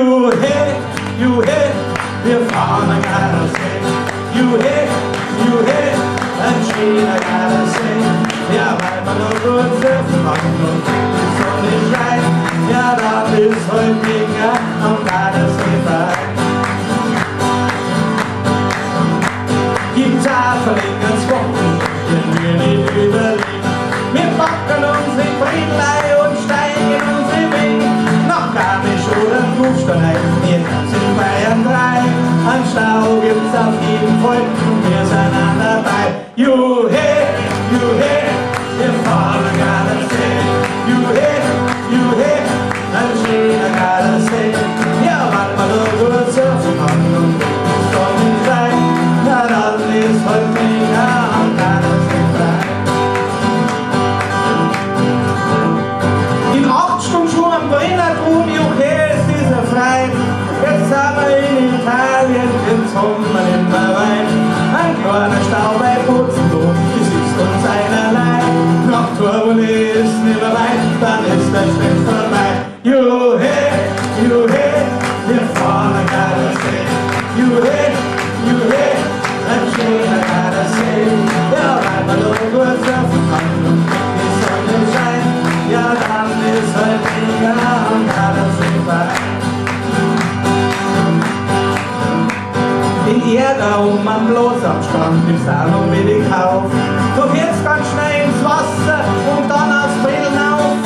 Juhe, juhe, wir fahren an Gardasee. Juhe, juhe, ein schöner Gardasee. Ja, weil man nur gut surfen kann und die Sonne scheint. Ja, da ist heute mega am Gardasee frei. Gibt's Hafer in ganz Wochen, den wir nicht überlegen. Wir packen unsere Friedlei und steigen unsere Wege. Nach Garmisch oder Kufstein, wir sind Bayern 3. Ein Stau gibt's auf jeden Fall und wir sind an dabei. Juhe, juhe, wir fahren an Gardasee. Juhe, juhe, ein schöner Gardasee. Ja, weil man nur gut surfen kann und die Sonne scheint. Ja, dann ist heute mega am Gardasee frei. In 8 Stunden schon am Brennergrund, okay, ist dieser frei. Jetzt sind wir in Italien, den Sommer immer weit. Ein kleiner Stau bei Putzenloh, das ist uns einerlei. Nach Torboli ist nicht mehr weit, dann ist der Schritt vorbei. Juhe, juhe, wir fahren an Gardasee. Juhe, juhe, ein schöner Gardasee. Ja, weil man nur gut surfen kann und die Sonne scheint. Ja, dann ist heute mega am Gardasee frei. In Ärger am bloß am Strand gibt's auch noch wenig auf. Du fährst ganz schnell ins Wasser und dann aufs Brillen auf.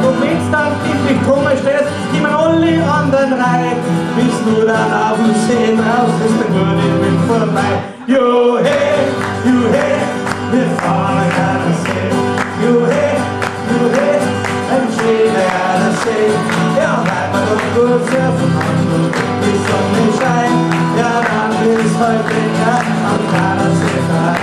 Und wenn's dann wirklich Kummer stehst, kommen alle anderen rein. Bis du dann auf dem See draus ist, der gute Wind vorbei. Juhe, juhe, wir fahren an Gardasee. Juhe, juhe, ein schöner Gardasee. Ja, weil man doch gut surfen kann und die Sonne scheint. Ja, dann ist heute ja am Gardasee frei.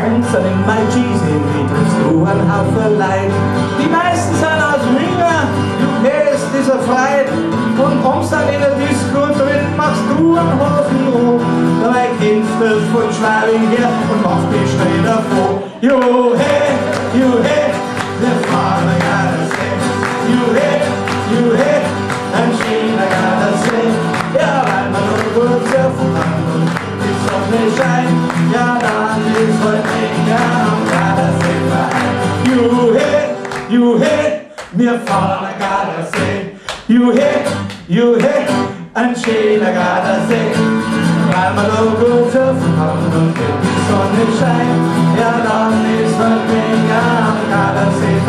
Unseren Malchis in die triffst du ein Haufen Leid. Die meisten sind aus Ringer, du gehst dieser Freit. Und kommst dann in der Disco drin, machst du einen Hosen rum. Dabei kennst du es von Schwabing her und machst dich schnell davor. Juhe, juhe, wir fahren an Gardasee. Juhe, juhe, ein schöner Gardasee. Ja, weil man nur gut surfen kann und die Sonne scheint. Ja, dann ist heute mega am Gardasee frei. Juhe, juhe, wir fahren an Gardasee. Juhe, juhe, ein schöner Gardasee. Weil man nur gut surfen kann und die Sonne scheint. Ja, dann ist heute mega am Gardasee